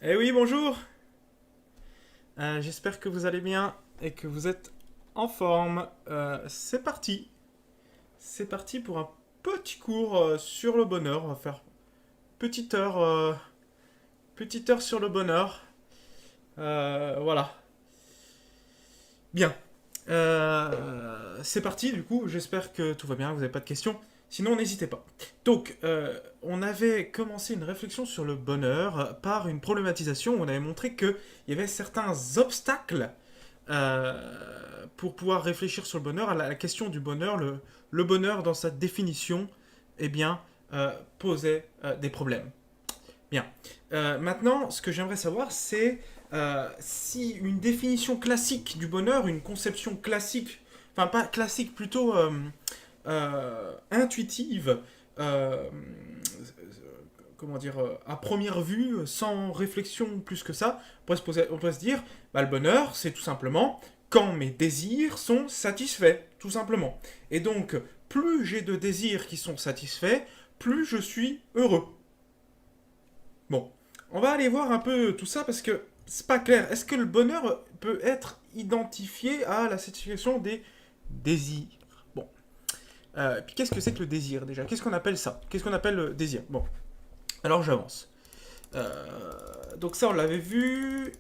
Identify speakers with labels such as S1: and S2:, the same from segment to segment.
S1: Eh oui, bonjour. J'espère que vous allez bien et que vous êtes en forme. C'est parti. C'est parti pour un petit cours sur le bonheur. On va faire petite heure sur le bonheur. Voilà. Bien. C'est parti du coup. J'espère que tout va bien. Vous n'avez pas de questions. Sinon, n'hésitez pas. Donc, on avait commencé une réflexion sur le bonheur par une problématisation où on avait montré qu'il y avait certains obstacles pour pouvoir réfléchir sur le bonheur, à la question du bonheur, le bonheur dans sa définition, eh bien, posait des problèmes. Bien. Maintenant, ce que j'aimerais savoir, c'est si une définition classique du bonheur, une conception classique, enfin pas classique, plutôt intuitive, euh, comment dire, à première vue, sans réflexion plus que ça, on pourrait se dire, bah, le bonheur, c'est tout simplement quand mes désirs sont satisfaits, tout simplement. Et donc, plus j'ai de désirs qui sont satisfaits, plus je suis heureux. Bon, on va aller voir un peu tout ça parce que c'est pas clair. Est-ce que le bonheur peut être identifié à la satisfaction des désirs? Bon, puis qu'est-ce que c'est que le désir déjà? Qu'est-ce qu'on appelle ça? Qu'est-ce qu'on appelle le désir? Bon, alors j'avance. Donc ça, on l'avait vu.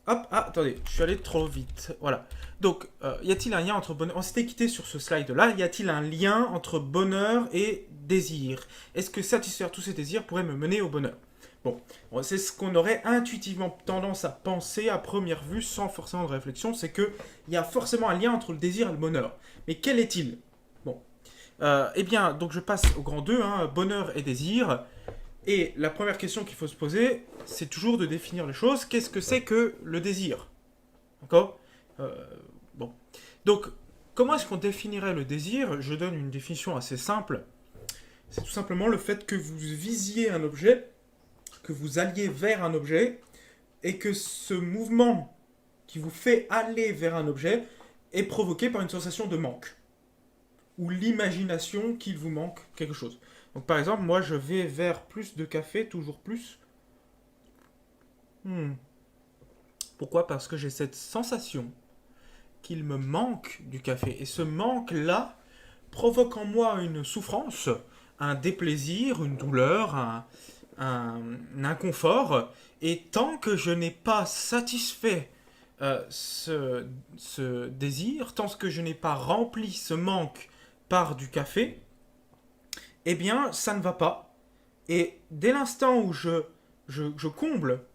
S1: Hop, ah, attendez, je suis allé trop vite. Voilà. Donc, y a-t-il un lien entre bonheur... On s'était quitté sur ce slide-là. Y a-t-il un lien entre bonheur et désir? Est-ce que satisfaire tous ces désirs pourrait me mener au bonheur? Bon, c'est ce qu'on aurait intuitivement tendance à penser à première vue, sans forcément de réflexion, c'est qu'il y a forcément un lien entre le désir et le bonheur. Mais quel est-il? Bon, eh bien, donc je passe au grand 2, hein, bonheur et désir. Et la première question qu'il faut se poser, c'est toujours de définir les choses. Qu'est-ce que c'est que le désir? D'accord. Euh, Bon. Donc, comment est-ce qu'on définirait le désir? Je donne une définition assez simple. C'est tout simplement le fait que vous visiez un objet, que vous alliez vers un objet, et que ce mouvement qui vous fait aller vers un objet est provoqué par une sensation de manque, ou l'imagination qu'il vous manque quelque chose. Donc par exemple, moi je vais vers plus de café, toujours plus. Hmm. Pourquoi? Parce que j'ai cette sensation qu'il me manque du café. Et ce manque-là provoque en moi une souffrance, un déplaisir, une douleur, un inconfort. Et tant que je n'ai pas satisfait ce désir, tant que je n'ai pas rempli ce manque par du café, eh bien, ça ne va pas. Et dès l'instant où je comble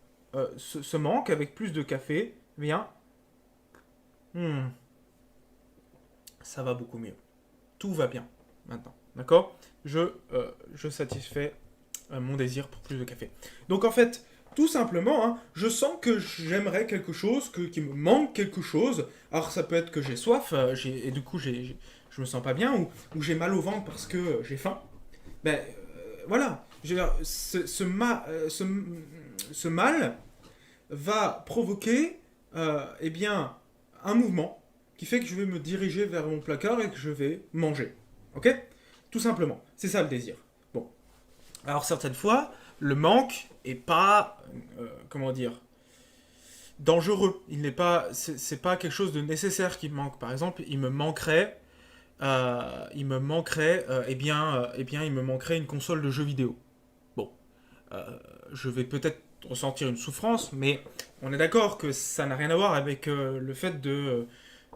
S1: ce manque avec plus de café, eh bien, hmm, ça va beaucoup mieux. Tout va bien maintenant. D'accord? Je satisfais mon désir pour plus de café. Donc en fait, tout simplement, hein, je sens que j'aimerais quelque chose, qu'il me manque quelque chose. Alors ça peut être que j'ai soif, et du coup je me sens pas bien, ou j'ai mal au ventre parce que j'ai faim. Ben voilà, je veux dire, ce mal va provoquer eh bien, un mouvement qui fait que je vais me diriger vers mon placard et que je vais manger. Ok? Tout simplement. C'est ça le désir. Bon. Alors certaines fois, le manque est pas, comment dire, dangereux. Il n'est pas, c'est pas quelque chose de nécessaire qui me manque. Par exemple, eh bien, il me manquerait une console de jeux vidéo. Bon, euh, je vais peut-être ressentir une souffrance, mais on est d'accord que ça n'a rien à voir avec le fait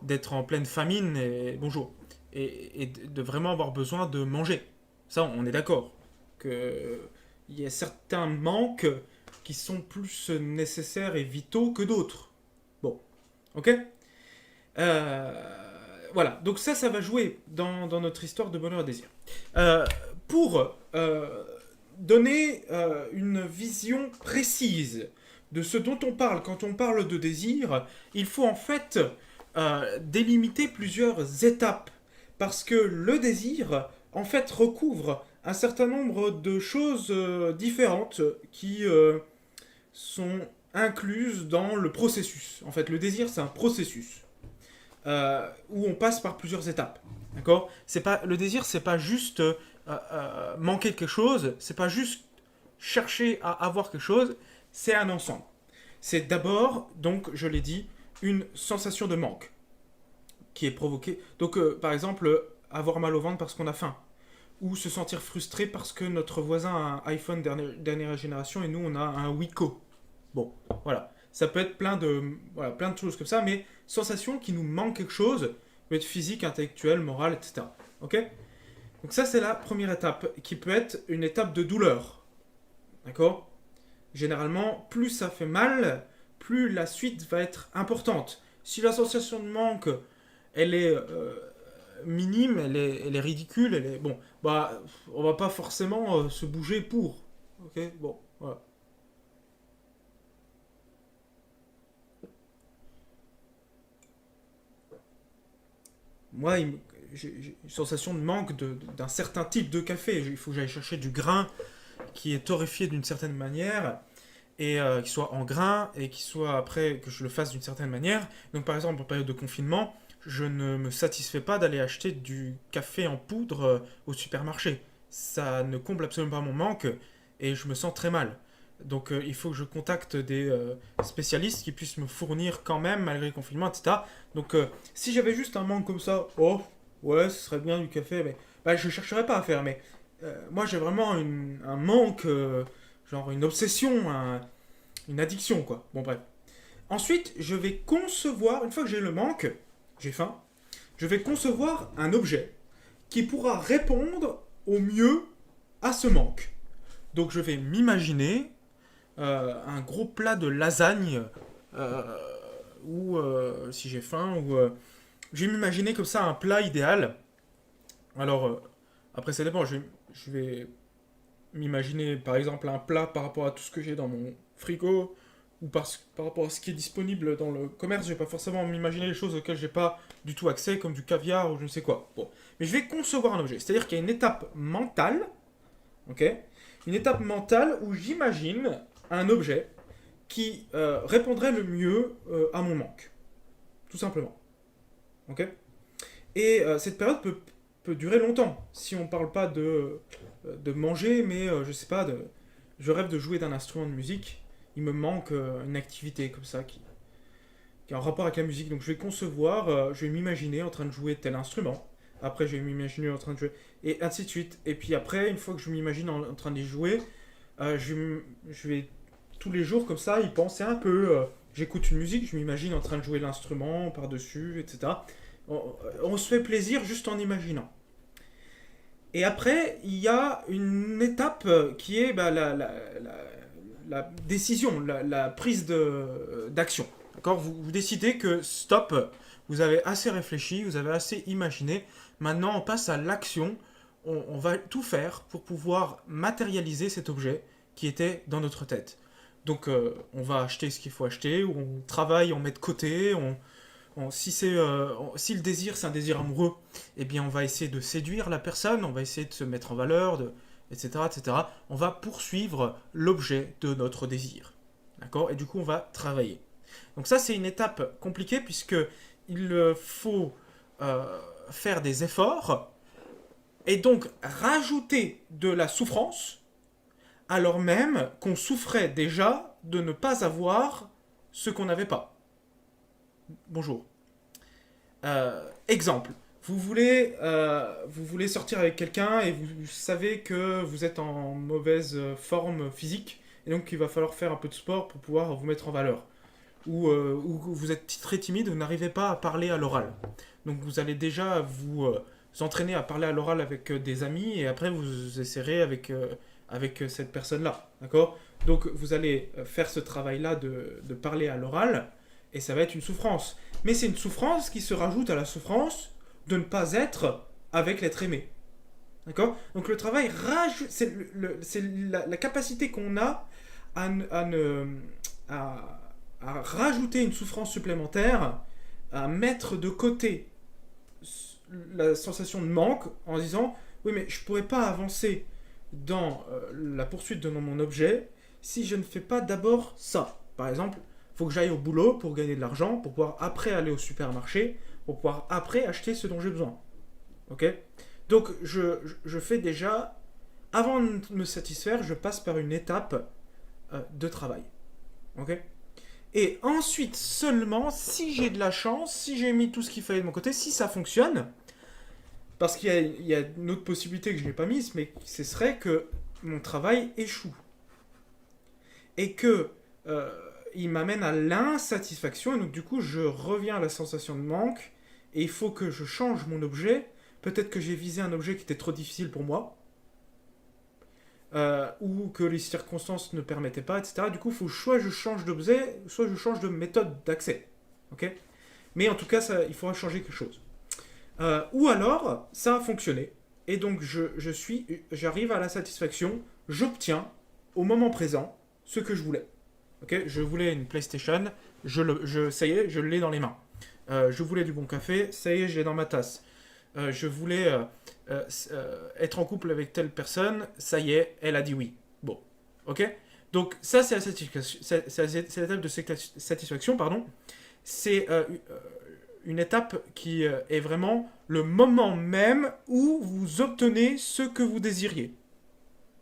S1: d'être en pleine famine et bonjour et de vraiment avoir besoin de manger. Ça, on est d'accord que il y a certains manques qui sont plus nécessaires et vitaux que d'autres. Bon, ok. Voilà, donc ça va jouer dans notre histoire de bonheur et désir. Pour donner une vision précise de ce dont on parle quand on parle de désir, il faut en fait délimiter plusieurs étapes. Parce que le désir, en fait, recouvre un certain nombre de choses différentes qui sont incluses dans le processus. En fait, le désir, c'est un processus où on passe par plusieurs étapes. D'accord. C'est pas le désir, c'est pas juste manquer quelque chose, c'est pas juste chercher à avoir quelque chose, c'est un ensemble. C'est d'abord, donc je l'ai dit, une sensation de manque qui est provoquée. Donc par exemple, avoir mal au ventre parce qu'on a faim. Ou se sentir frustré parce que notre voisin a un iPhone dernière génération et nous on a un Wiko. Bon, voilà. Ça peut être plein de choses comme ça, mais sensation qui nous manque quelque chose, peut être physique, intellectuel, moral, etc. Ok. Donc ça c'est la première étape, qui peut être une étape de douleur. D'accord. Généralement, plus ça fait mal, plus la suite va être importante. Si la sensation de manque, elle est minime, elle est ridicule, elle est bon, bah, on va pas forcément se bouger pour. Ok, bon, voilà. Moi, j'ai une sensation de manque d'un certain type de café. Il faut que j'aille chercher du grain qui est torréfié d'une certaine manière et qui soit en grain et qui soit après que je le fasse d'une certaine manière. Donc par exemple en période de confinement, je ne me satisfais pas d'aller acheter du café en poudre au supermarché. Ça ne comble absolument pas mon manque et je me sens très mal. Donc il faut que je contacte des spécialistes qui puissent me fournir quand même malgré le confinement, etc. Donc si j'avais juste un manque comme ça, oh ouais, ce serait bien du café, mais bah, je chercherais pas à faire. Mais moi j'ai vraiment un manque, genre une obsession, une addiction quoi. Bon bref. Ensuite, je vais concevoir, une fois que j'ai le manque, j'ai faim, je vais concevoir un objet qui pourra répondre au mieux à ce manque. Donc je vais m'imaginer un gros plat de lasagne, euh, ou si j'ai faim, ou je vais m'imaginer comme ça un plat idéal. Alors, après ça dépend, je vais m'imaginer par exemple un plat par rapport à tout ce que j'ai dans mon frigo, ou par rapport à ce qui est disponible dans le commerce, je vais pas forcément m'imaginer les choses auxquelles j'ai pas du tout accès, comme du caviar ou je ne sais quoi. Bon. Mais je vais concevoir un objet, c'est-à-dire qu'il y a une étape mentale, ok. Une étape mentale où j'imagine un objet qui répondrait le mieux à mon manque. Tout simplement. Ok. Et cette période peut durer longtemps. Si on ne parle pas de manger, mais je sais pas, je rêve de jouer d'un instrument de musique. Il me manque une activité comme ça qui est en rapport avec la musique. Donc je vais concevoir, je vais m'imaginer en train de jouer tel instrument. Après, je vais m'imaginer en train de jouer. Et ainsi de suite. Et puis après, une fois que je m'imagine en train d'y jouer, je vais tous les jours comme ça y penser un peu. J'écoute une musique, je m'imagine en train de jouer l'instrument par-dessus, etc. On se fait plaisir juste en imaginant. Et après, il y a une étape qui est bah, la décision, la prise d'action. D'accord. Vous décidez que stop, vous avez assez réfléchi, vous avez assez imaginé. Maintenant, on passe à l'action. On va tout faire pour pouvoir matérialiser cet objet qui était dans notre tête. Donc, on va acheter ce qu'il faut acheter, ou on travaille, on met de côté, si le désir c'est un désir amoureux, eh bien on va essayer de séduire la personne, on va essayer de se mettre en valeur, etc., etc. On va poursuivre l'objet de notre désir. D'accord. Et du coup, on va travailler. Donc ça, c'est une étape compliquée puisque il faut faire des efforts et donc rajouter de la souffrance alors même qu'on souffrait déjà de ne pas avoir ce qu'on n'avait pas. Bonjour. Exemple. Vous voulez sortir avec quelqu'un et vous savez que vous êtes en mauvaise forme physique et donc il va falloir faire un peu de sport pour pouvoir vous mettre en valeur. Ou vous êtes très timide, vous n'arrivez pas à parler à l'oral. Donc vous allez déjà vous entraîner à parler à l'oral avec des amis et après vous essaierez avec cette personne-là. D'accord. Donc vous allez faire ce travail-là de parler à l'oral et ça va être une souffrance. Mais c'est une souffrance qui se rajoute à la souffrance de ne pas être avec l'être aimé. D'accord. Donc le travail rajoute, c'est la capacité qu'on a à, à, à rajouter une souffrance supplémentaire, à mettre de côté la sensation de manque en disant oui mais je pourrais pas avancer dans la poursuite de mon objet si je ne fais pas d'abord ça. Par exemple, il faut que j'aille au boulot pour gagner de l'argent, pour pouvoir après aller au supermarché, pour pouvoir après acheter ce dont j'ai besoin. Ok. Donc je fais déjà, avant de me satisfaire, je passe par une étape de travail. Ok. Et ensuite seulement, si j'ai de la chance, si j'ai mis tout ce qu'il fallait de mon côté, si ça fonctionne, parce qu'il y a une autre possibilité que je n'ai pas mise, mais ce serait que mon travail échoue. Et que il m'amène à l'insatisfaction, et donc du coup je reviens à la sensation de manque, et il faut que je change mon objet. Peut-être que j'ai visé un objet qui était trop difficile pour moi, ou que les circonstances ne permettaient pas, etc. Du coup, il faut soit je change d'objet, soit je change de méthode d'accès. Ok. Mais en tout cas, ça, il faudra changer quelque chose. Ou alors, ça a fonctionné. Et donc, j'arrive à la satisfaction, j'obtiens au moment présent ce que je voulais. Ok, je voulais une PlayStation, ça y est, je l'ai dans les mains. Je voulais du bon café, ça y est, je l'ai dans ma tasse. Je voulais être en couple avec telle personne, ça y est, elle a dit oui. Bon, ok. Donc ça, c'est la satisfaction, c'est l'étape de satisfaction, pardon. C'est une étape qui est vraiment le moment même où vous obtenez ce que vous désiriez.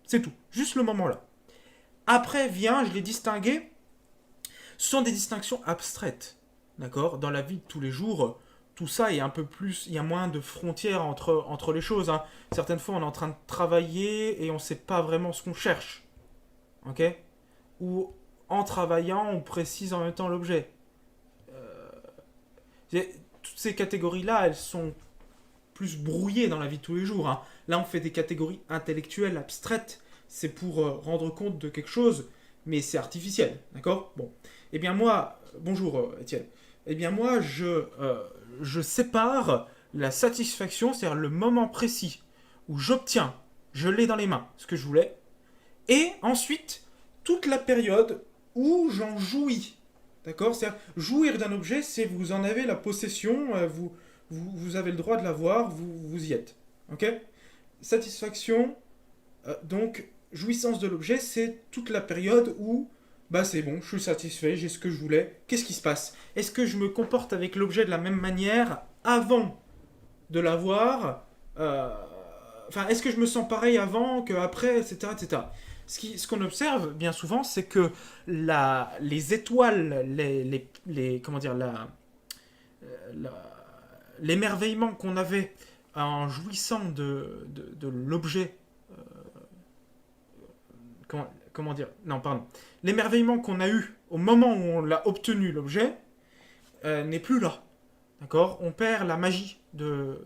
S1: C'est tout, juste le moment là. Après vient, je l'ai distingué, ce sont des distinctions abstraites. D'accord. Dans la vie de tous les jours, tout ça est un peu plus. Il y a moins de frontières entre les choses. Hein. Certaines fois, on est en train de travailler et on ne sait pas vraiment ce qu'on cherche. Ok. Ou en travaillant, on précise en même temps l'objet. Toutes ces catégories-là, elles sont plus brouillées dans la vie de tous les jours. Hein. Là, on fait des catégories intellectuelles abstraites. C'est pour rendre compte de quelque chose, mais c'est artificiel. D'accord. Bon. Eh bien, moi. Bonjour, Étienne. Eh bien, moi, je sépare la satisfaction, c'est-à-dire le moment précis où j'obtiens, je l'ai dans les mains, ce que je voulais, et ensuite, toute la période où j'en jouis. D'accord. C'est-à-dire, jouir d'un objet, c'est vous en avez la possession, vous avez le droit de l'avoir, vous y êtes. Ok. Satisfaction, donc, jouissance de l'objet, c'est toute la période où bah c'est bon, je suis satisfait, j'ai ce que je voulais. Qu'est-ce qui se passe? Est-ce que je me comporte avec l'objet de la même manière avant de l'avoir? Enfin, est-ce que je me sens pareil avant qu'après, etc., etc. Ce qu'on observe bien souvent, c'est que les étoiles, comment dire, l'émerveillement qu'on avait en jouissant de l'objet, comment dire, non, pardon, l'émerveillement qu'on a eu au moment où on l'a obtenu, l'objet, n'est plus là. D'accord. On perd la magie de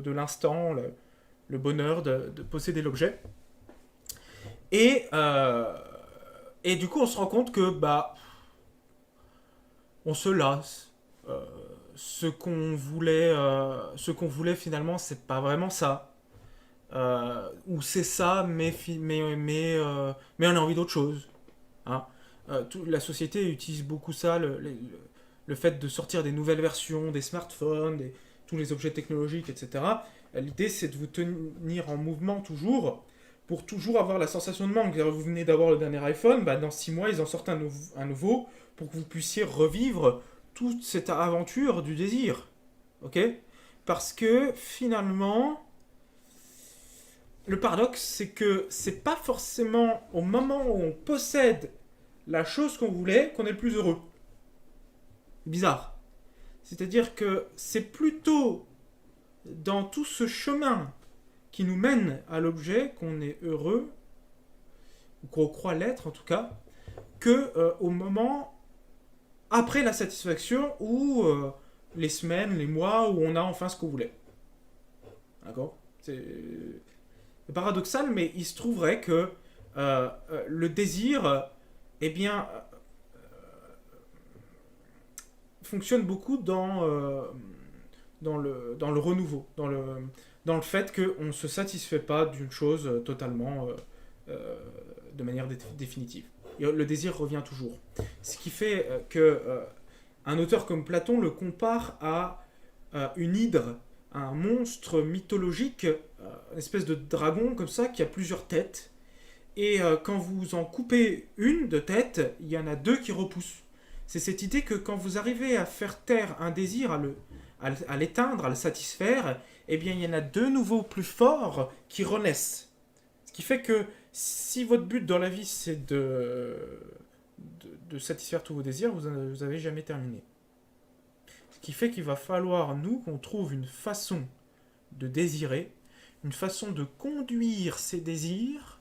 S1: l'instant, le bonheur de posséder l'objet. Et du coup, on se rend compte que, bah, on se lasse. Ce qu'on voulait finalement, c'est pas vraiment ça. Ou c'est ça, mais on a envie d'autre chose. Hein. La société utilise beaucoup ça, le fait de sortir des nouvelles versions, des smartphones, tous les objets technologiques, etc. L'idée, c'est de vous tenir en mouvement toujours, pour toujours avoir la sensation de manque. Vous venez d'avoir le dernier iPhone, bah, dans 6 mois, ils en sortent un nouveau, pour que vous puissiez revivre toute cette aventure du désir. Ok. Parce que finalement, le paradoxe, c'est que c'est pas forcément au moment où on possède la chose qu'on voulait qu'on est le plus heureux. Bizarre. C'est-à-dire que c'est plutôt dans tout ce chemin qui nous mène à l'objet qu'on est heureux, ou qu'on croit l'être en tout cas, que au moment après la satisfaction ou les semaines, les mois où on a enfin ce qu'on voulait. D'accord. C'est paradoxal, mais il se trouverait que le désir, eh bien, fonctionne beaucoup dans le renouveau, dans le fait qu'on ne se satisfait pas d'une chose totalement de manière définitive. Et le désir revient toujours. Ce qui fait que un auteur comme Platon le compare à une hydre, un monstre mythologique, une espèce de dragon comme ça qui a plusieurs têtes. Et quand vous en coupez une de tête, il y en a deux qui repoussent. C'est cette idée que quand vous arrivez à faire taire un désir, à l'éteindre, à le satisfaire, eh bien il y en a deux nouveaux plus forts qui renaissent. Ce qui fait que si votre but dans la vie c'est de satisfaire tous vos désirs, vous avez jamais terminé. Ce qui fait qu'il va falloir, nous, qu'on trouve une façon de désirer, une façon de conduire ces désirs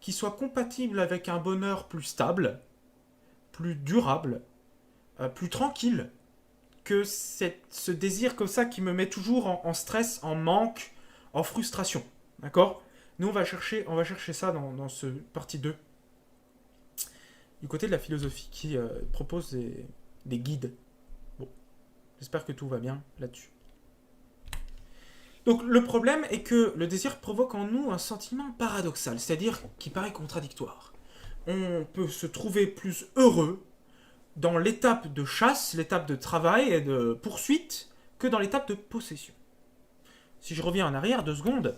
S1: qui soit compatible avec un bonheur plus stable, plus durable, plus tranquille, que ce désir comme ça qui me met toujours en stress, en manque, en frustration. D'accord? Nous, on va chercher ça dans ce partie 2, du côté de la philosophie, qui propose des guides. Bon, j'espère que tout va bien là-dessus. Donc le problème est que le désir provoque en nous un sentiment paradoxal, c'est-à-dire qui paraît contradictoire. On peut se trouver plus heureux dans l'étape de chasse, l'étape de travail et de poursuite, que dans l'étape de possession. Si je reviens en arrière 2 secondes,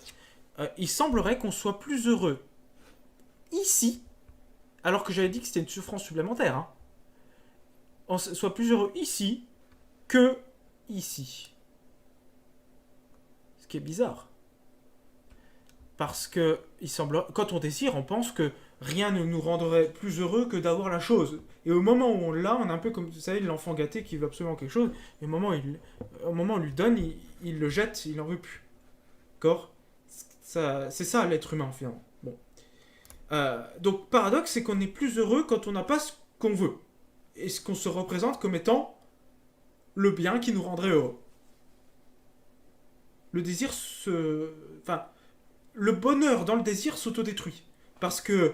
S1: il semblerait qu'on soit plus heureux ici, alors que j'avais dit que c'était une souffrance supplémentaire. Hein. On soit plus heureux ici que ici. Ce qui est bizarre. Parce que quand on désire, on pense que rien ne nous rendrait plus heureux que d'avoir la chose. Et au moment où on l'a, on est un peu comme, vous savez, l'enfant gâté qui veut absolument quelque chose, et au moment où on lui donne, il le jette, il n'en veut plus. D'accord ? C'est ça l'être humain, finalement. Bon. Donc, paradoxe, c'est qu'on est plus heureux quand on n'a pas ce qu'on veut. Et ce qu'on se représente comme étant le bien qui nous rendrait heureux. Le désir Enfin, le bonheur dans le désir s'autodétruit. Parce que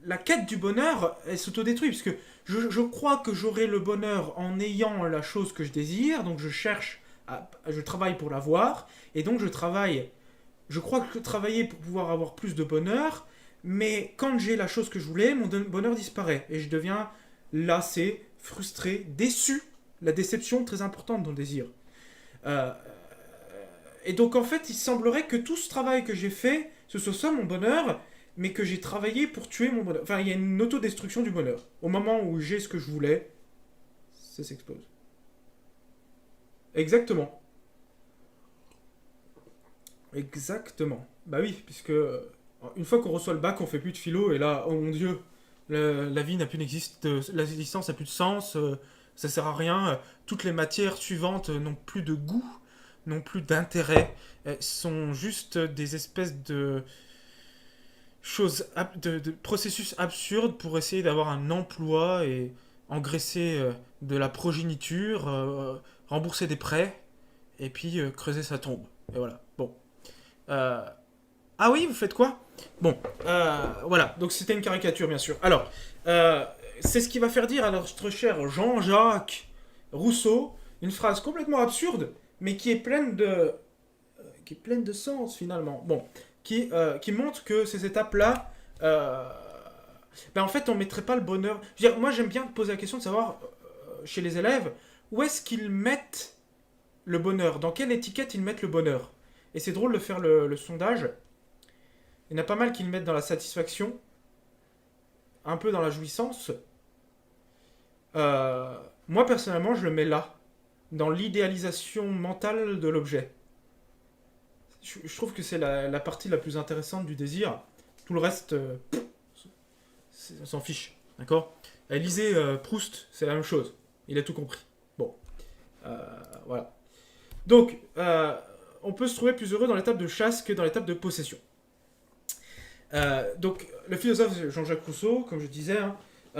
S1: la quête du bonheur, elle s'autodétruit. Parce que je crois que j'aurai le bonheur en ayant la chose que je désire. Donc je travaille pour l'avoir. Et donc je crois que travailler pour pouvoir avoir plus de bonheur. Mais quand j'ai la chose que je voulais, mon bonheur disparaît. Et je deviens lassé, frustré, déçu. La déception très importante dans le désir. Et donc en fait, il semblerait que tout ce travail que j'ai fait, ce soit ça mon bonheur, mais que j'ai travaillé pour tuer mon bonheur. Enfin, il y a une autodestruction du bonheur. Au moment où j'ai ce que je voulais, ça s'explose. Exactement. Exactement. Bah oui, puisque une fois qu'on reçoit le bac, on fait plus de philo, et là, oh mon dieu, la vie n'a plus d'existence, l'existence n'a plus de sens, ça sert à rien, toutes les matières suivantes n'ont plus de goût, n'ont plus d'intérêt, sont juste des espèces de choses, de processus absurdes pour essayer d'avoir un emploi et engraisser de la progéniture, rembourser des prêts, et puis creuser sa tombe. Et voilà, bon. Euh, Ah oui, vous faites quoi? Bon, voilà, donc c'était une caricature bien sûr. Alors, c'est ce qui va faire dire à notre cher Jean-Jacques Rousseau une phrase complètement absurde, mais qui est pleine de sens finalement. Bon, qui montre que ces étapes-là, en fait, on mettrait pas le bonheur. Je veux dire, moi, j'aime bien poser la question de savoir chez les élèves où est-ce qu'ils mettent le bonheur, dans quelle étiquette ils mettent le bonheur. Et c'est drôle de faire le sondage. Il y en a pas mal qui le mettent dans la satisfaction, un peu dans la jouissance. Moi, personnellement, je le mets là, dans l'idéalisation mentale de l'objet. Je trouve que c'est la partie la plus intéressante du désir. Tout le reste, on s'en fiche. D'accord? Lisez Proust, c'est la même chose. Il a tout compris. Bon. Voilà. Donc, on peut se trouver plus heureux dans l'étape de chasse que dans l'étape de possession. Donc, le philosophe Jean-Jacques Rousseau, comme je disais,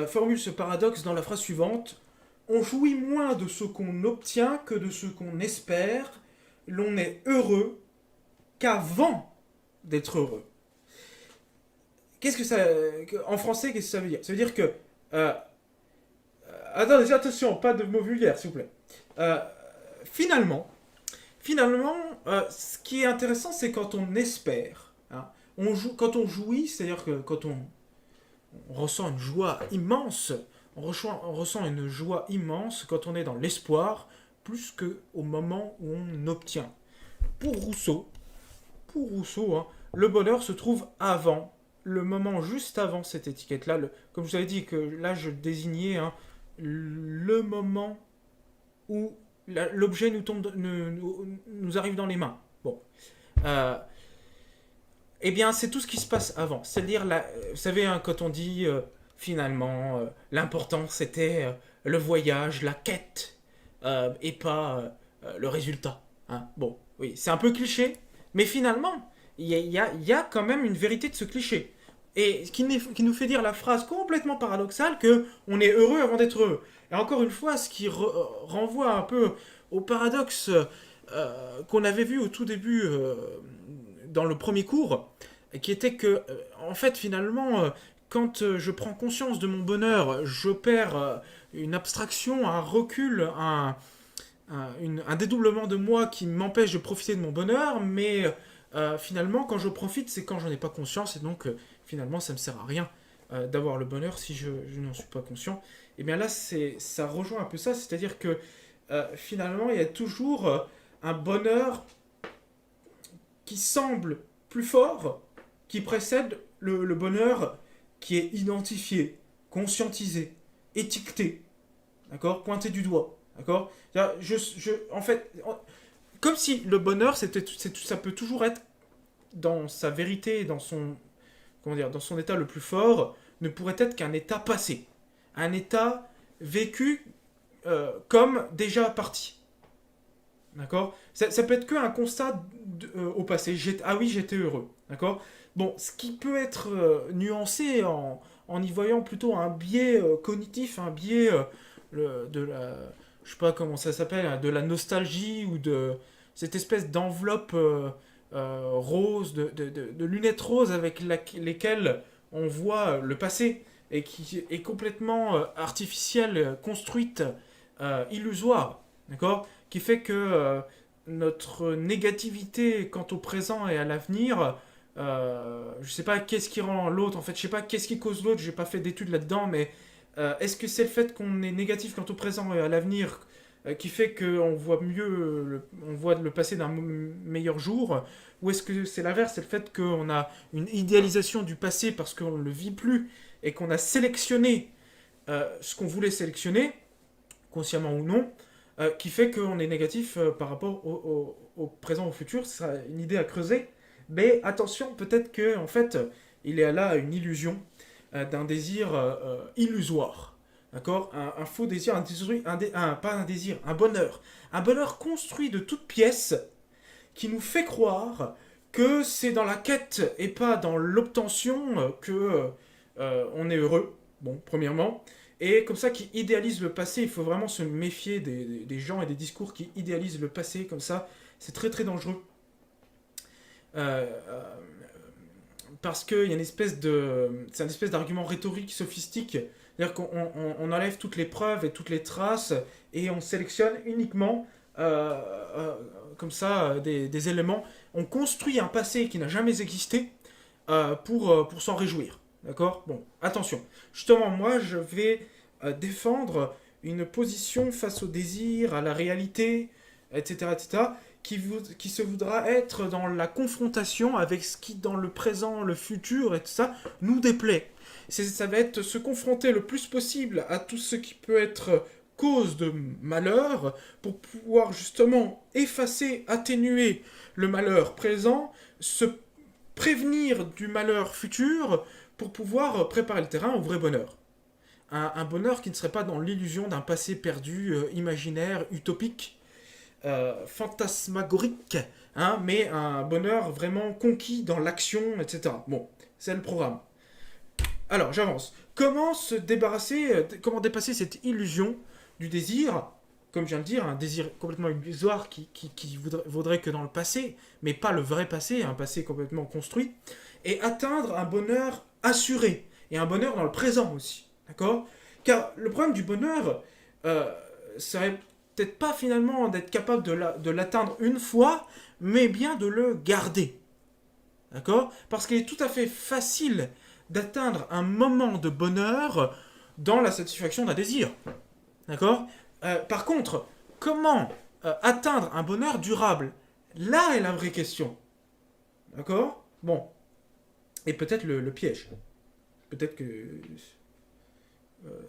S1: formule ce paradoxe dans la phrase suivante. On jouit moins de ce qu'on obtient que de ce qu'on espère. L'on est heureux qu'avant d'être heureux. Qu'est-ce que ça... En français, qu'est-ce que ça veut dire? Ça veut dire que... attendez, attention, pas de mots vulgaires, s'il vous plaît. Finalement, ce qui est intéressant, c'est quand on espère. Hein, quand on jouit, c'est-à-dire que quand on ressent une joie immense, on ressent une joie immense quand on est dans l'espoir, plus qu'au moment où on obtient. Pour Rousseau, hein, le bonheur se trouve avant, le moment juste avant cette étiquette-là. Comme je vous avais dit, que là je désignais le moment où l'objet nous arrive dans les mains. Bon. Eh bien, c'est tout ce qui se passe avant. C'est-à-dire, vous savez, hein, quand on dit finalement, l'important c'était le voyage, la quête, et pas le résultat. Hein. Bon, oui, c'est un peu cliché, mais finalement, il y a quand même une vérité de ce cliché. Et qui nous fait dire la phrase complètement paradoxale que on est heureux avant d'être heureux. Et encore une fois, ce qui renvoie un peu au paradoxe qu'on avait vu au tout début dans le premier cours, qui était que, en fait, finalement, quand je prends conscience de mon bonheur, j'opère une abstraction, un recul, un dédoublement de moi qui m'empêche de profiter de mon bonheur, mais finalement, quand je profite, c'est quand j'en ai pas conscience, et donc finalement, ça me sert à rien d'avoir le bonheur si je n'en suis pas conscient. Et bien là, ça rejoint un peu ça, c'est-à-dire que finalement, il y a toujours un bonheur qui semble plus fort, qui précède le bonheur qui est identifié, conscientisé, étiqueté, d'accord, pointé du doigt, d'accord. En fait, comme si le bonheur, ça peut toujours être dans sa vérité, dans son, comment dire, dans son état le plus fort, ne pourrait être qu'un état passé, un état vécu comme déjà parti. D'accord. Ça peut être qu'un constat au passé. Ah oui, j'étais heureux. D'accord. Bon, ce qui peut être nuancé en y voyant plutôt un biais cognitif, un biais de la. Je sais pas comment ça s'appelle, hein, de la nostalgie ou de cette espèce d'enveloppe rose, de lunettes roses avec lesquelles on voit le passé et qui est complètement artificielle, construite, illusoire. D'accord, qui fait que notre négativité quant au présent et à l'avenir, je sais pas qu'est-ce qui rend l'autre, en fait, je sais pas qu'est-ce qui cause l'autre, j'ai pas fait d'études là-dedans, mais est-ce que c'est le fait qu'on est négatif quant au présent et à l'avenir qui fait qu'on voit mieux, on voit le passé d'un meilleur jour, ou est-ce que c'est l'inverse, c'est le fait qu'on a une idéalisation du passé parce qu'on ne le vit plus et qu'on a sélectionné ce qu'on voulait sélectionner, consciemment ou non, qui fait qu'on est négatif par rapport au présent, au futur. C'est une idée à creuser. Mais attention, peut-être que en fait, il est là une illusion d'un désir illusoire. D'accord, un faux désir, pas un désir, un bonheur. Un bonheur construit de toutes pièces qui nous fait croire que c'est dans la quête et pas dans l'obtention que on est heureux. Bon, premièrement. Et comme ça, qui idéalise le passé, il faut vraiment se méfier des gens et des discours qui idéalisent le passé comme ça. C'est très très dangereux. Euh, euh, Parce qu'il y a une espèce de. C'est une espèce d'argument rhétorique sophistique. C'est-à-dire qu'on enlève toutes les preuves et toutes les traces et on sélectionne uniquement comme ça des éléments. On construit un passé qui n'a jamais existé pour s'en réjouir. D'accord. Bon, attention. Justement, moi, je vais défendre une position face au désir, à la réalité, etc., etc., qui se voudra être dans la confrontation avec ce qui, dans le présent, le futur, et tout ça, nous déplaît. Ça va être se confronter le plus possible à tout ce qui peut être cause de malheur pour pouvoir justement effacer, atténuer le malheur présent, se prévenir du malheur futur pour pouvoir préparer le terrain au vrai bonheur. Un bonheur qui ne serait pas dans l'illusion d'un passé perdu, imaginaire, utopique, fantasmagorique, hein, mais un bonheur vraiment conquis dans l'action, etc. Bon, c'est le programme. Alors, j'avance. Comment se débarrasser, comment dépasser cette illusion du désir, comme je viens de dire, un désir complètement illusoire qui vaudrait que dans le passé, mais pas le vrai passé, un passé complètement construit, et atteindre un bonheur assuré, et un bonheur dans le présent aussi. D'accord. Car le problème du bonheur serait peut-être pas finalement d'être capable de l'atteindre une fois, mais bien de le garder. D'accord. Parce qu'il est tout à fait facile d'atteindre un moment de bonheur dans la satisfaction d'un désir. D'accord. Par contre, comment atteindre un bonheur durable? Là est la vraie question. D'accord. Bon. Et peut-être le piège. Peut-être que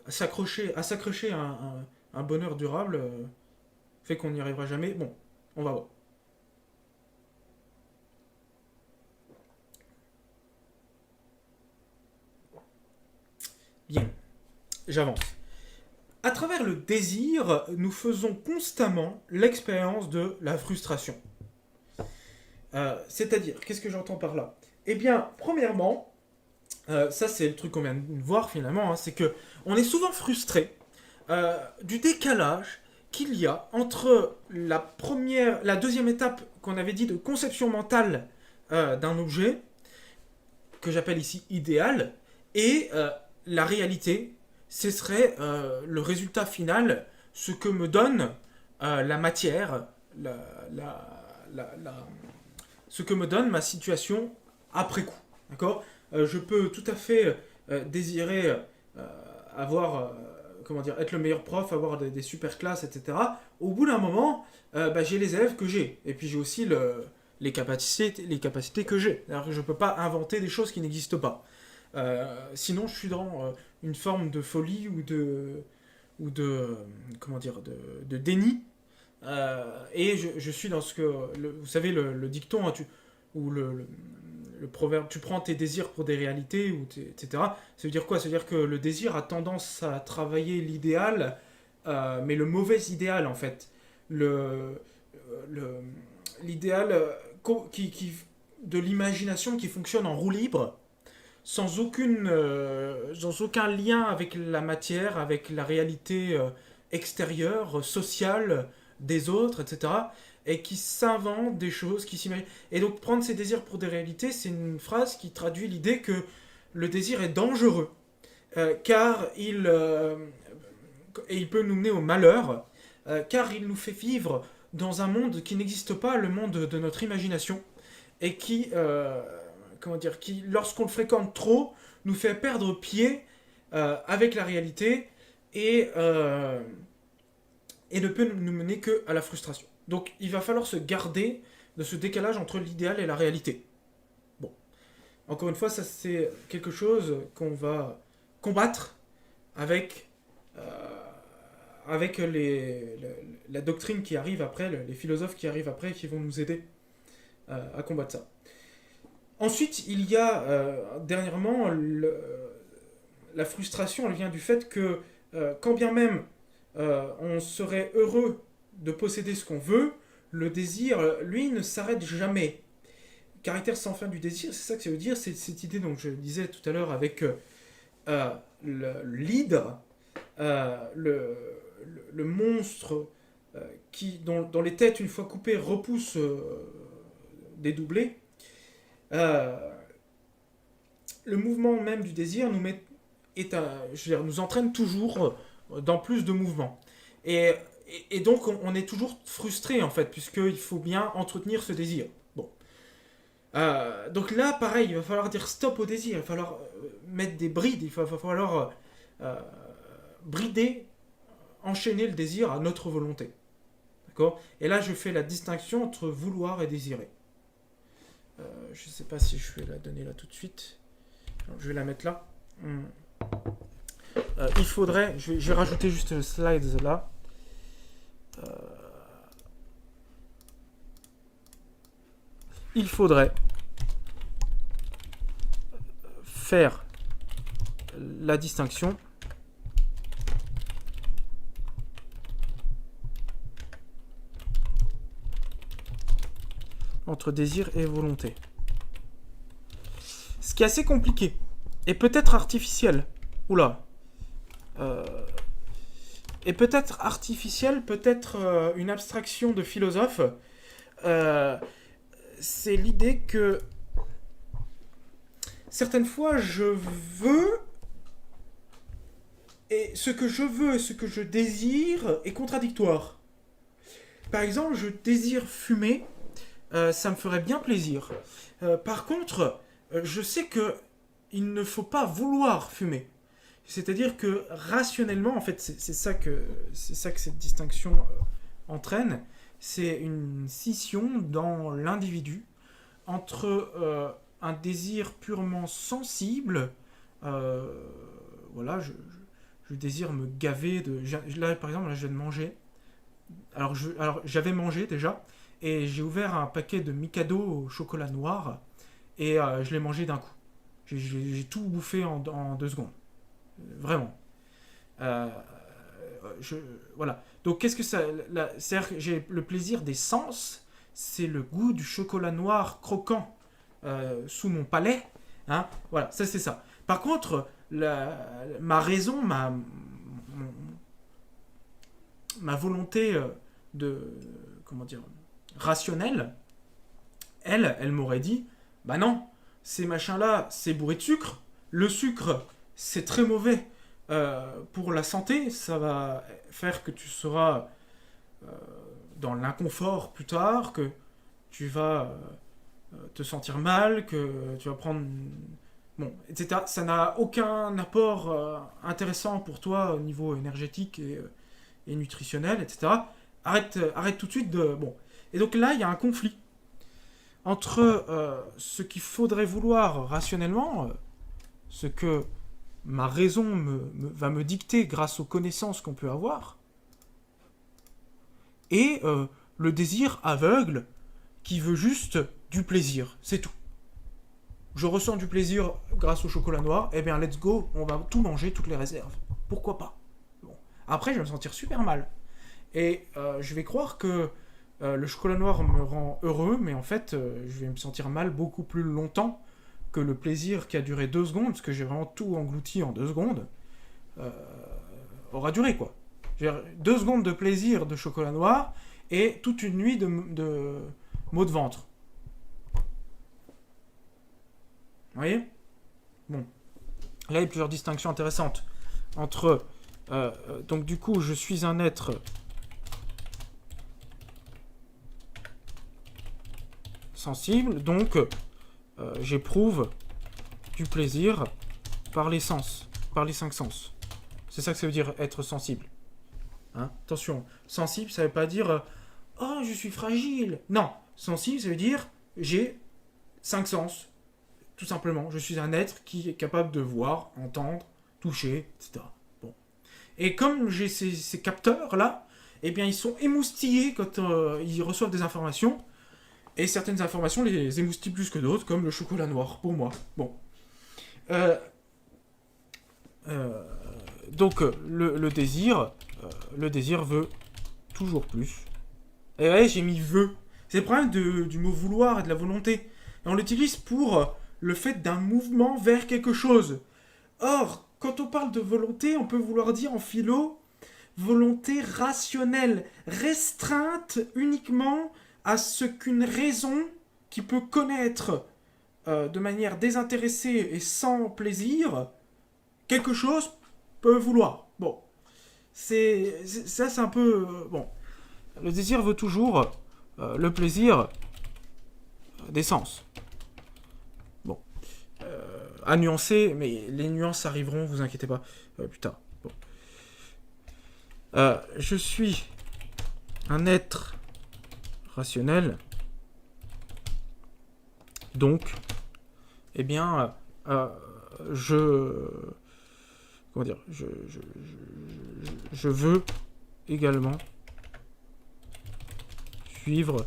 S1: à s'accrocher à un bonheur durable fait qu'on n'y arrivera jamais. Bon, on va voir. Bien, j'avance. À travers le désir, nous faisons constamment l'expérience de la frustration. C'est-à-dire, qu'est-ce que j'entends par là? Eh bien, premièrement, ça c'est le truc qu'on vient de voir finalement, hein, c'est que on est souvent frustré du décalage qu'il y a entre la deuxième étape qu'on avait dit de conception mentale d'un objet, que j'appelle ici idéal, et la réalité, ce serait le résultat final, ce que me donne la matière, la, ce que me donne ma situation après coup. D'accord. Je peux tout à fait désirer avoir, comment dire, être le meilleur prof, avoir des super classes, etc. Au bout d'un moment, j'ai les élèves que j'ai. Et puis j'ai aussi les capacités que j'ai. Alors, je ne peux pas inventer des choses qui n'existent pas. Sinon, je suis dans une forme de folie ou de comment dire, de déni. Et je suis dans ce que, vous savez, le dicton, hein, ou le proverbe, tu prends tes désirs pour des réalités, etc. Ça veut dire quoi? Ça veut dire que le désir a tendance à travailler l'idéal, mais le mauvais idéal en fait. L'idéal de l'imagination qui fonctionne en roue libre, sans aucun lien avec la matière, avec la réalité extérieure, sociale des autres, etc. Et qui s'invente des choses, qui s'imaginent. Et donc prendre ses désirs pour des réalités, c'est une phrase qui traduit l'idée que le désir est dangereux, car il peut nous mener au malheur, car il nous fait vivre dans un monde qui n'existe pas, le monde de notre imagination, et qui, qui lorsqu'on le fréquente trop, nous fait perdre pied avec la réalité et ne peut nous mener que à la frustration. Donc il va falloir se garder de ce décalage entre l'idéal et la réalité. Bon, encore une fois, ça c'est quelque chose qu'on va combattre avec la doctrine qui arrive après, les philosophes qui arrivent après, qui vont nous aider à combattre ça. Ensuite, il y a dernièrement la frustration, elle vient du fait que quand bien même on serait heureux de posséder ce qu'on veut, le désir, lui, ne s'arrête jamais. Caractère sans fin du désir, c'est ça que ça veut dire, c'est cette idée dont je disais tout à l'heure avec l'hydre, le monstre dont les têtes, une fois coupées, repoussent dédoublées. Le mouvement même du désir nous entraîne toujours dans plus de mouvements. Et donc on est toujours frustré en fait, puisqu'il faut bien entretenir ce désir. Bon. Donc là, pareil, il va falloir dire stop au désir, il va falloir mettre des brides, il va falloir brider, enchaîner le désir à notre volonté. D'accord? Et là, je fais la distinction entre vouloir et désirer. Je ne sais pas si je vais la donner là tout de suite. Alors, je vais la mettre là. Il faudrait, je vais rajouter juste le slide là. Il faudrait faire la distinction entre désir et volonté. Ce qui est assez compliqué et peut-être artificiel. Oula. Et peut-être artificiel, peut-être une abstraction de philosophe. C'est l'idée que certaines fois je veux et ce que je veux et ce que je désire est contradictoire. Par exemple, je désire fumer, ça me ferait bien plaisir. Par contre, je sais que il ne faut pas vouloir fumer. C'est-à-dire que rationnellement, en fait, c'est ça que cette distinction entraîne. C'est une scission dans l'individu entre un désir purement sensible. Voilà, je désire me gaver de. Là, par exemple, là, je viens de manger. Alors j'avais mangé déjà et j'ai ouvert un paquet de Mikado au chocolat noir et je l'ai mangé d'un coup. J'ai tout bouffé en 2 secondes. Vraiment. Euh, voilà. Donc, qu'est-ce que ça... C'est-à-dire que j'ai le plaisir des sens, c'est le goût du chocolat noir croquant sous mon palais. Hein, voilà, ça c'est ça. Par contre, ma raison, ma volonté de... Comment dire, rationnelle, elle m'aurait dit, bah non, ces machins-là, c'est bourré de sucre. Le sucre, c'est très mauvais pour la santé. Ça va faire que tu seras euh, dans l'inconfort plus tard, que tu vas te sentir mal, que tu vas prendre... Bon, etc. Ça n'a aucun apport intéressant pour toi au niveau énergétique et nutritionnel, etc. Arrête tout de suite de... Bon. Et donc là, il y a un conflit entre ce qu'il faudrait vouloir rationnellement, ce que ma raison va me dicter grâce aux connaissances qu'on peut avoir, et le désir aveugle qui veut juste du plaisir, c'est tout. Je ressens du plaisir grâce au chocolat noir, eh bien let's go, on va tout manger, toutes les réserves. Pourquoi pas? Bon. Après, je vais me sentir super mal. Et je vais croire que le chocolat noir me rend heureux, mais en fait, je vais me sentir mal beaucoup plus longtemps que le plaisir qui a duré 2 secondes, parce que j'ai vraiment tout englouti en 2 secondes, euh, aura duré, quoi. 2 secondes de plaisir de chocolat noir et toute une nuit de maux de ventre. Vous voyez? Bon. Là, il y a plusieurs distinctions intéressantes entre... donc du coup, je suis un être sensible, donc j'éprouve du plaisir par les sens, par les 5 sens. C'est ça que ça veut dire être sensible. Hein? Attention, sensible, ça veut pas dire oh, je suis fragile. Non, sensible, ça veut dire j'ai 5 sens. Tout simplement, je suis un être qui est capable de voir, entendre, toucher, etc. Bon. Et comme j'ai ces capteurs-là, eh bien, ils sont émoustillés quand ils reçoivent des informations. Et certaines informations les émoustillent plus que d'autres, comme le chocolat noir, pour moi. Bon. Euh, euh, donc, le désir veut toujours plus. Et ouais, j'ai mis veut. C'est le problème du mot vouloir et de la volonté. Et on l'utilise pour le fait d'un mouvement vers quelque chose. Or, quand on parle de volonté, on peut vouloir dire en philo volonté rationnelle, restreinte uniquement à ce qu'une raison qui peut connaître de manière désintéressée et sans plaisir quelque chose peut vouloir. Bon, ça c'est un peu bon. Le désir veut toujours le plaisir des sens. Bon, à nuancer, mais les nuances arriveront, vous inquiétez pas, plus tard. Bon. Je suis un être rationnel, donc, eh bien, comment dire, je veux également suivre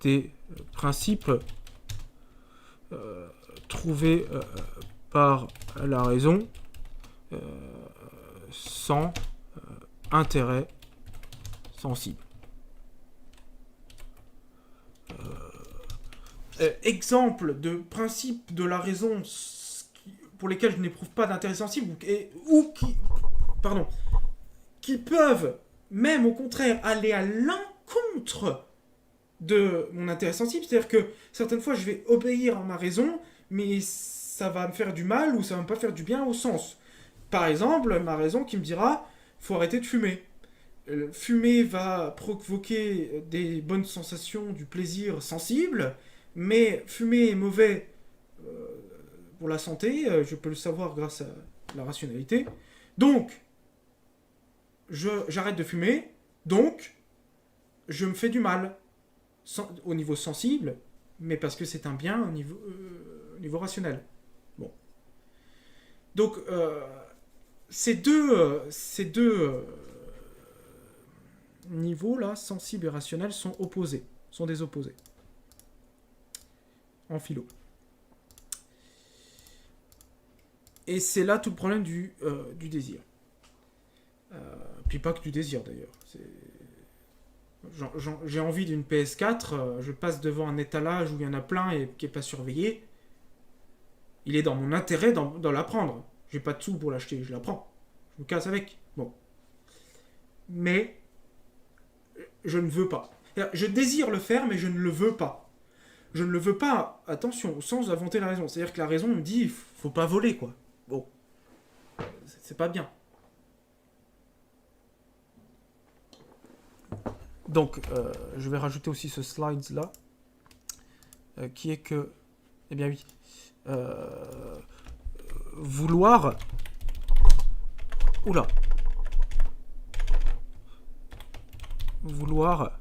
S1: des principes trouvés par la raison sans intérêt sensible. Exemple de principe de la raison pour lesquels je n'éprouve pas d'intérêt sensible qui peuvent même au contraire aller à l'encontre de mon intérêt sensible, c'est-à-dire que certaines fois je vais obéir à ma raison, mais ça va me faire du mal ou ça va me pas faire du bien au sens. Par exemple, ma raison qui me dira faut arrêter de fumer. Fumer va provoquer des bonnes sensations, du plaisir sensible, mais fumer est mauvais pour la santé, je peux le savoir grâce à la rationalité. Donc, j'arrête de fumer, donc je me fais du mal au niveau sensible, mais parce que c'est un bien au niveau rationnel. Bon. Donc, ces deux niveaux-là, sensible et rationnel, sont opposés, sont des opposés. En philo. Et c'est là tout le problème du désir. Puis pas que du désir d'ailleurs. J'ai envie d'une PS4, je passe devant un étalage où il y en a plein et qui n'est pas surveillé. Il est dans mon intérêt d'en la prendre. J'ai pas de sous pour l'acheter, je la prends. Je me casse avec. Bon. Mais je ne veux pas. Je désire le faire, mais je ne le veux pas. Je ne le veux pas, attention, au sens d'inventer la raison. C'est-à-dire que la raison me dit, faut pas voler, quoi. Bon. C'est pas bien. Donc, je vais rajouter aussi ce slide là, qui est que, eh bien oui, vouloir, oula, vouloir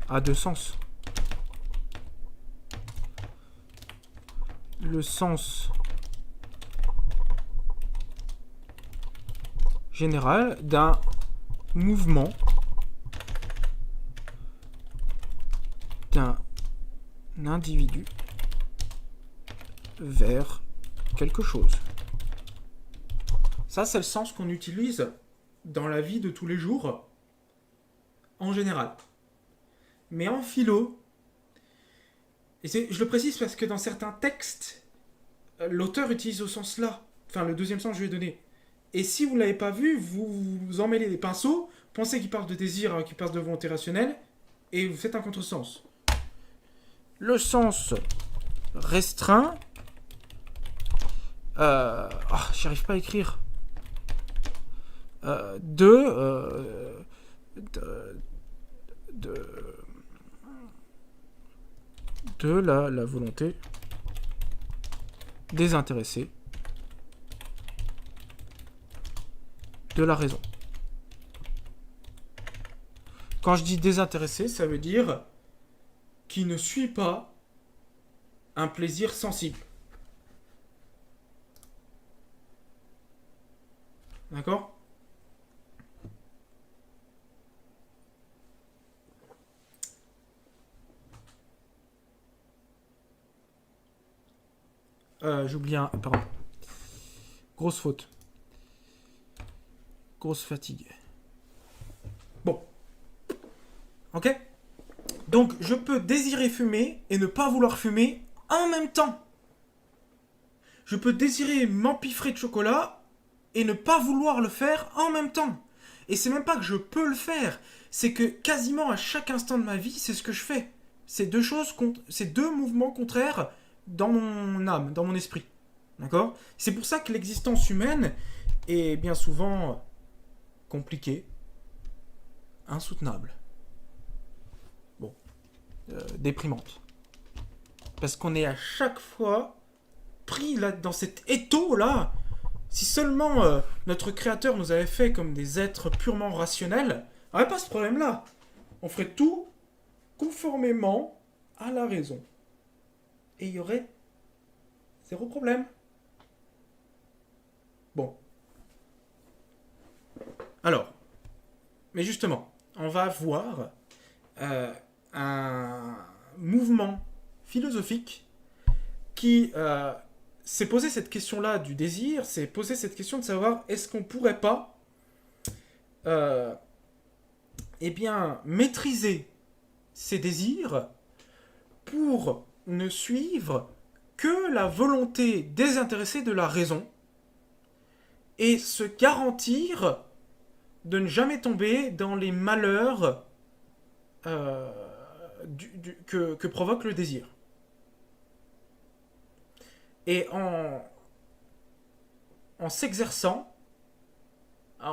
S1: a deux sens. Le sens général d'un mouvement d'un individu vers quelque chose. Ça, c'est le sens qu'on utilise dans la vie de tous les jours, en général. Mais en philo, et je le précise parce que dans certains textes, l'auteur utilise au sens là, enfin le deuxième sens que je lui ai donné. Et si vous ne l'avez pas vu, vous emmêlez les pinceaux, pensez qu'il parle de désir, qu'il parle de volonté rationnelle, et vous faites un contresens. Le sens restreint, j'arrive pas à écrire, de la volonté désintéressée de la raison. Quand je dis désintéressé, ça veut dire qui ne suit pas un plaisir sensible. D'accord ? J'ai oublié un... Pardon. Grosse faute. Grosse fatigue. Bon. Ok ? Donc, je peux désirer fumer et ne pas vouloir fumer en même temps. Je peux désirer m'empiffrer de chocolat et ne pas vouloir le faire en même temps. Et c'est même pas que je peux le faire, c'est que quasiment à chaque instant de ma vie, c'est ce que je fais. C'est deux mouvements contraires dans mon âme, dans mon esprit. D'accord ? C'est pour ça que l'existence humaine est bien souvent compliquée, insoutenable. Bon, déprimante. Parce qu'on est à chaque fois pris là, dans cet étau-là. Si seulement notre créateur nous avait fait comme des êtres purement rationnels, on n'aurait pas ce problème-là. On ferait tout conformément à la raison. Et il y aurait zéro problème. Bon. Alors, mais justement, on va voir un mouvement philosophique qui s'est posé cette question-là du désir, s'est posé cette question de savoir est-ce qu'on pourrait pas maîtriser ses désirs pour ne suivre que la volonté désintéressée de la raison et se garantir de ne jamais tomber dans les malheurs que provoque le désir. Et en s'exerçant,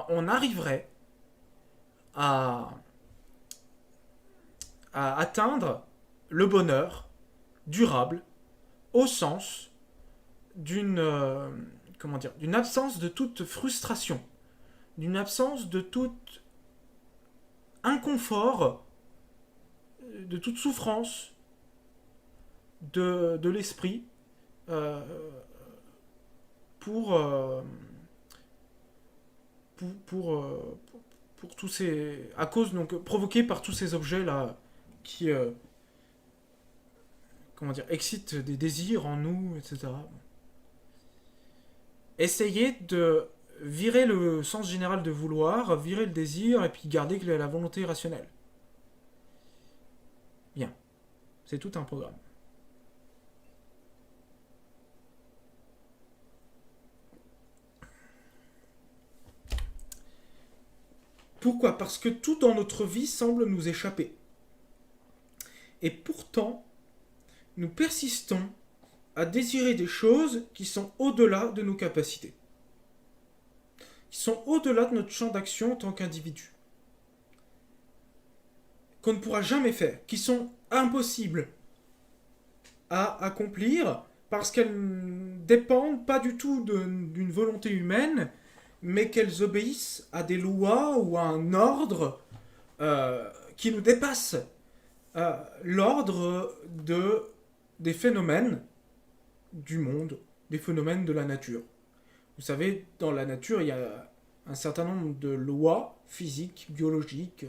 S1: on arriverait à atteindre le bonheur durable au sens d'une absence de toute frustration, d'une absence de tout inconfort, de toute souffrance de l'esprit pour tous ces, à cause donc provoqués par tous ces objets là qui comment dire, excite des désirs en nous, etc. Bon. Essayez de virer le sens général de vouloir, virer le désir, et puis garder la volonté rationnelle. Bien. C'est tout un programme. Pourquoi? Parce que tout dans notre vie semble nous échapper. Et pourtant, nous persistons à désirer des choses qui sont au-delà de nos capacités, qui sont au-delà de notre champ d'action en tant qu'individu, qu'on ne pourra jamais faire, qui sont impossibles à accomplir parce qu'elles ne dépendent pas du tout d'une volonté humaine, mais qu'elles obéissent à des lois ou à un ordre qui nous dépasse, l'ordre des phénomènes du monde, des phénomènes de la nature. Vous savez, dans la nature, il y a un certain nombre de lois physiques, biologiques,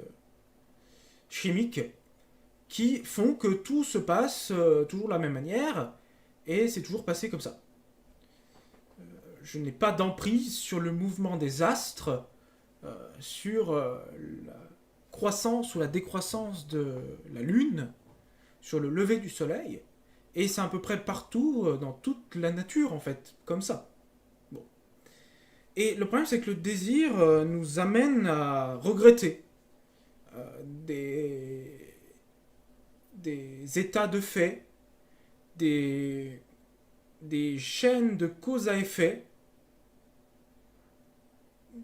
S1: chimiques, qui font que tout se passe toujours de la même manière, et c'est toujours passé comme ça. Je n'ai pas d'emprise sur le mouvement des astres, sur la croissance ou la décroissance de la Lune, sur le lever du Soleil, et c'est à peu près partout dans toute la nature, en fait, comme ça. Bon. Et le problème, c'est que le désir nous amène à regretter des états de fait, des chaînes de cause à effet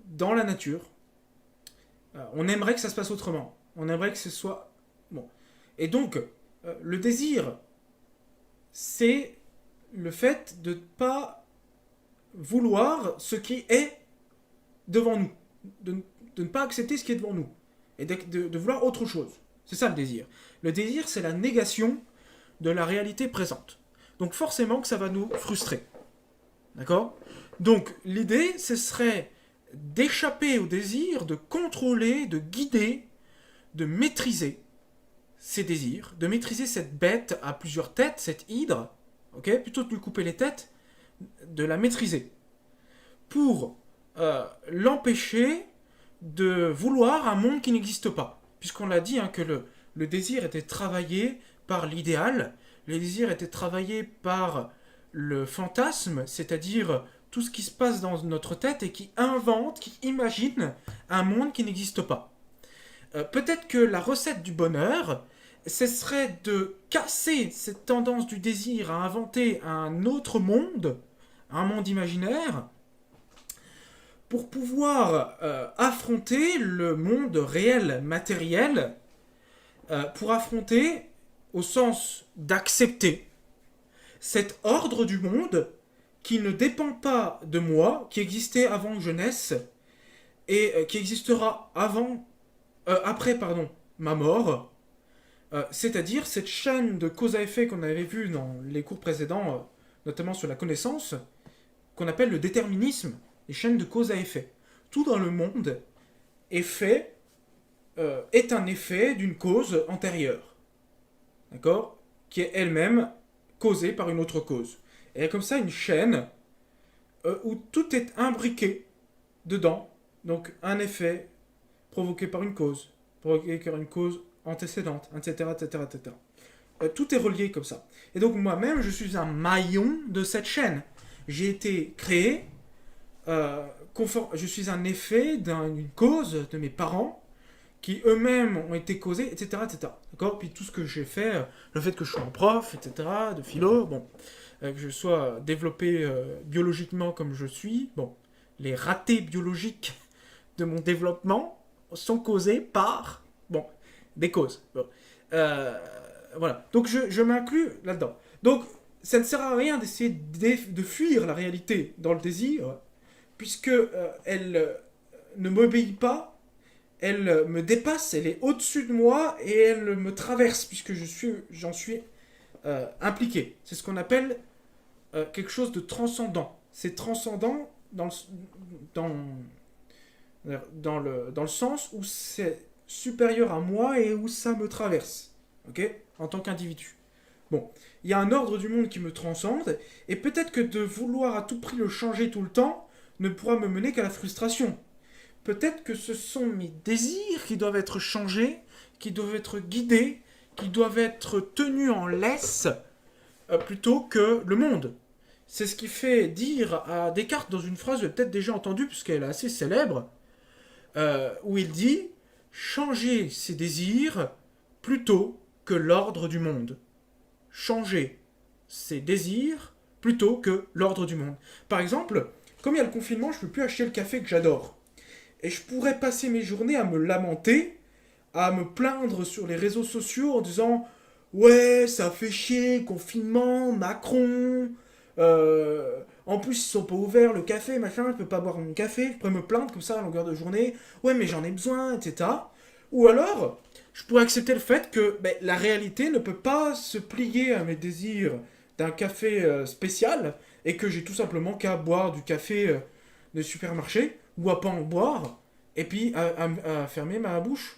S1: dans la nature. On aimerait que ça se passe autrement. On aimerait que ce soit... Bon. Et donc, le désir, c'est le fait de ne pas vouloir ce qui est devant nous. De ne pas accepter ce qui est devant nous. Et de vouloir autre chose. C'est ça le désir. Le désir, c'est la négation de la réalité présente. Donc forcément que ça va nous frustrer. D'accord? Donc l'idée, ce serait d'échapper au désir, de contrôler, de guider, de maîtriser ces désirs, de maîtriser cette bête à plusieurs têtes, cette hydre, ok? Plutôt que de lui couper les têtes, de la maîtriser. Pour l'empêcher de vouloir un monde qui n'existe pas. Puisqu'on l'a dit, hein, que le désir était travaillé par l'idéal, le désir était travaillé par le fantasme, c'est-à-dire tout ce qui se passe dans notre tête et qui invente, qui imagine un monde qui n'existe pas. Peut-être que la recette du bonheur, ce serait de casser cette tendance du désir à inventer un autre monde, un monde imaginaire, pour pouvoir affronter le monde réel, matériel, pour affronter, au sens d'accepter, cet ordre du monde qui ne dépend pas de moi, qui existait avant que je naisse, et qui existera après ma mort, c'est-à-dire cette chaîne de cause à effet qu'on avait vu dans les cours précédents, notamment sur la connaissance, qu'on appelle le déterminisme, les chaînes de cause à effet. Tout dans le monde est un effet d'une cause antérieure, d'accord, qui est elle-même causée par une autre cause. Et il y a comme ça une chaîne où tout est imbriqué dedans, donc un effet provoqué par une cause antécédente, etc., etc., etc. Tout est relié comme ça. Et donc moi-même, je suis un maillon de cette chaîne. J'ai été créé, je suis un effet d'une cause de mes parents, qui eux-mêmes ont été causés, etc., etc. D'accord? Puis tout ce que j'ai fait, le fait que je sois un prof, etc., de philo, bon, que je sois développé biologiquement comme je suis, bon, les ratés biologiques de mon développement sont causés par, bon, des causes. Bon. Voilà. Donc je m'inclus là-dedans. Donc ça ne sert à rien d'essayer de fuir la réalité dans le désir, puisque elle ne m'obéit pas, elle me dépasse, elle est au-dessus de moi et elle me traverse puisque j'en suis impliqué. C'est ce qu'on appelle quelque chose de transcendant. C'est transcendant dans le sens où c'est supérieur à moi et où ça me traverse, ok, en tant qu'individu. Bon, il y a un ordre du monde qui me transcende, et peut-être que de vouloir à tout prix le changer tout le temps ne pourra me mener qu'à la frustration. Peut-être que ce sont mes désirs qui doivent être changés, qui doivent être guidés, qui doivent être tenus en laisse, plutôt que le monde. C'est ce qui fait dire à Descartes dans une phrase, vous avez peut-être déjà entendue, puisqu'elle est assez célèbre, où il dit « Changer ses désirs plutôt que l'ordre du monde. » Changer ses désirs plutôt que l'ordre du monde. Par exemple, comme il y a le confinement, je ne peux plus acheter le café que j'adore. Et je pourrais passer mes journées à me lamenter, à me plaindre sur les réseaux sociaux en disant « Ouais, ça fait chier, confinement, Macron... en plus, ils sont pas ouverts, le café, machin, je peux pas boire mon café, je pourrais me plaindre comme ça à longueur de journée, ouais, mais j'en ai besoin, etc. » Ou alors, je pourrais accepter le fait que la réalité ne peut pas se plier à mes désirs d'un café spécial, et que j'ai tout simplement qu'à boire du café de supermarché, ou à pas en boire, et puis à fermer ma bouche.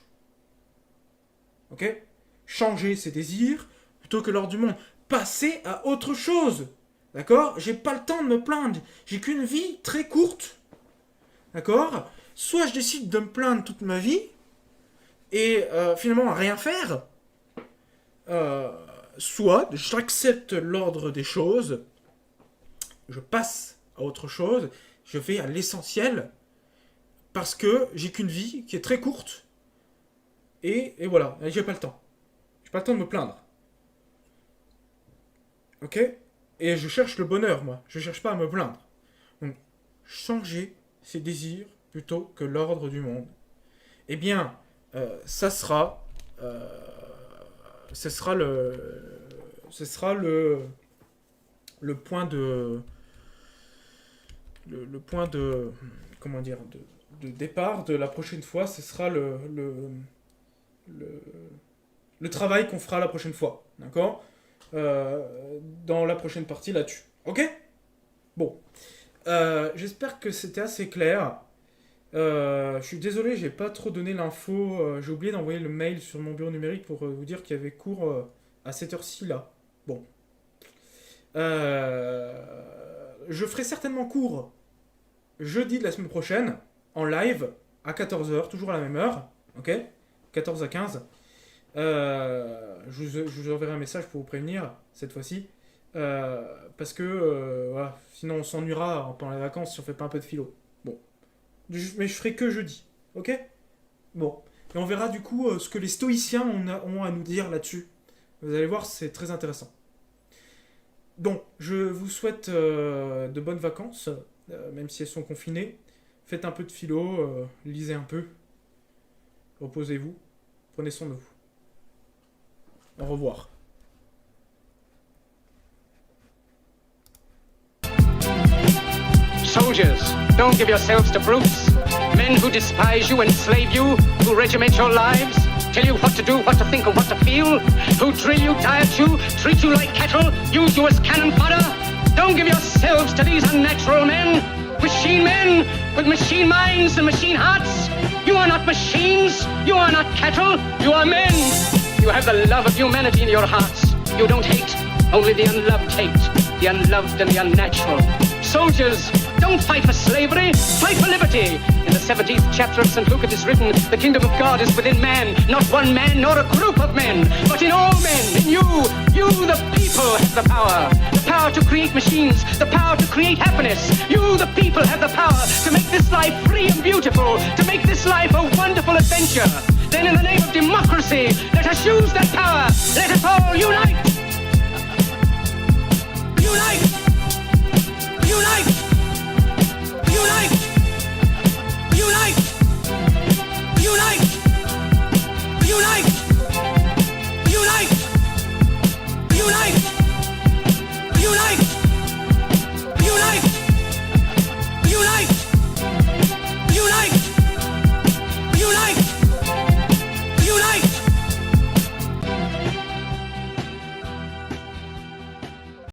S1: Ok ? Changer ses désirs plutôt que l'ordre du monde. Passer à autre chose. D'accord ? J'ai pas le temps de me plaindre. J'ai qu'une vie très courte. D'accord ? Soit je décide de me plaindre toute ma vie, et finalement à rien faire, soit j'accepte l'ordre des choses, je passe à autre chose, je vais à l'essentiel, parce que j'ai qu'une vie qui est très courte, et voilà, j'ai pas le temps. J'ai pas le temps de me plaindre. Ok ? Et je cherche le bonheur, moi. Je cherche pas à me plaindre. Donc, changer ses désirs plutôt que l'ordre du monde. Eh bien, ça sera le point de comment dire, de départ de la prochaine fois. Ce sera le travail qu'on fera la prochaine fois, d'accord, dans la prochaine partie là-dessus, ok. Bon, j'espère que c'était assez clair. Je suis désolé, j'ai pas trop donné l'info. J'ai oublié d'envoyer le mail sur mon bureau numérique pour vous dire qu'il y avait cours à cette heure-ci là. Bon. Je ferai certainement cours jeudi de la semaine prochaine, en live, à 14h, toujours à la même heure. Ok ? 14 à 15. Je vous enverrai un message pour vous prévenir, cette fois-ci. Parce que, voilà, sinon on s'ennuiera pendant les vacances si on fait pas un peu de philo. Bon. Mais je ferai que jeudi. Ok ? Bon. Et on verra du coup ce que les stoïciens ont à nous dire là-dessus. Vous allez voir, c'est très intéressant. Donc, je vous souhaite de bonnes vacances, même si elles sont confinées. Faites un peu de philo, lisez un peu. Reposez-vous. Prenez soin de vous. Au revoir.
S2: Soldiers, don't give yourselves to brutes. Men who despise you, enslave you, who regiment your lives, tell you what to do, what to think, and what to feel, who drill you, diet you, treat you like cattle, use you as cannon fodder. Don't give yourselves to these unnatural men, machine men with machine minds and machine hearts. You are not machines, you are not cattle, you are men. You have the love of humanity in your hearts. You don't hate, only the unloved hate, the unloved and the unnatural. Soldiers, don't fight for slavery, fight for liberty. In the 17th chapter of St. Luke it is written, the kingdom of God is within man, not one man nor a group of men, but in all men, in you. You, the people, have the power to create machines, the power to create happiness. You, the people, have the power to make this life free and beautiful, to make this life a wonderful adventure. Then in the name of democracy, let us use that power. Let us all unite. Unite! Unite!